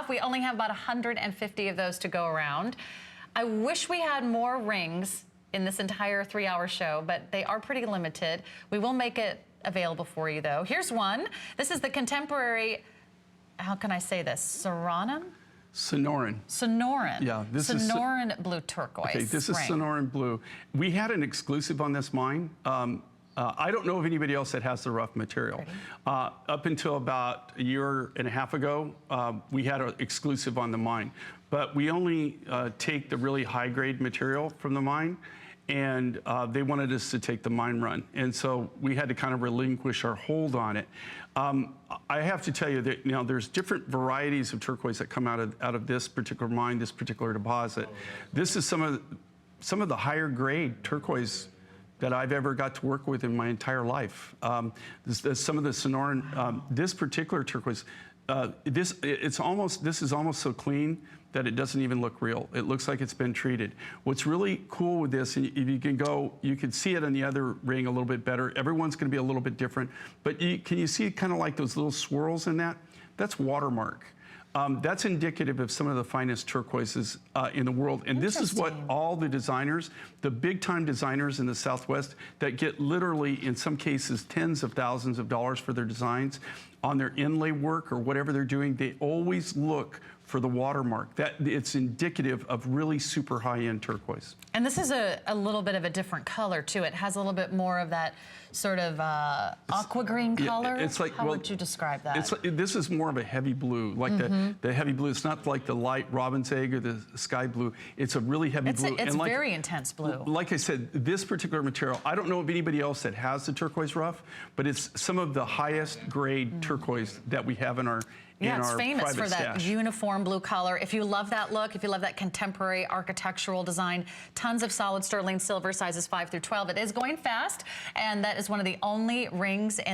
We only have about 150 of those to go around. I wish we had more rings in this entire 3-hour show, but they are pretty limited. We will make it available for you, though. Here's one. This is the contemporary, how can I say this, Sonoran? Sonoran. Sonoran. Yeah, this is Sonoran blue turquoise. Okay, this is Sonoran blue. We had an exclusive on this mine. I don't know of anybody else that has the rough material. Up until about a year and a half ago, we had an exclusive on the mine. But we only take the really high-grade material from the mine, and they wanted us to take the mine run. And so we had to kind of relinquish our hold on it. I have to tell you that there's different varieties of turquoise that come out of this particular mine, this particular deposit. This is some of the higher grade turquoise that I've ever got to work with in my entire life. Some of the Sonoran, this particular turquoise, this is almost so clean that it doesn't even look real. It looks like it's been treated. What's really cool with this, and if you can go, you can see it on the other ring a little bit better. Everyone's gonna be a little bit different, but can you see kind of like those little swirls in that? That's watermark. That's indicative of some of the finest turquoises in the world. And this is what all the designers, the big time designers in the Southwest that get literally, in some cases, tens of thousands of dollars for their designs on their inlay work or whatever they're doing, they always look for the watermark. That it's indicative of really super high-end turquoise. And this is a little bit of a different color too. It has a little bit more of that sort of aqua green color. Yeah, it's like, how would you describe that? It's like, this is more of a heavy blue, like the heavy blue. It's not like the light robin's egg or the sky blue. It's a really heavy blue. It's like, very intense blue. Like I said, this particular material, I don't know of anybody else that has the turquoise rough, but it's some of the highest grade turquoise that we have in our it's famous for stash. that uniform blue color. If you love that look, if you love that contemporary architectural design, tons of solid sterling silver sizes 5 through 12. It is going fast, and that is one of the only rings in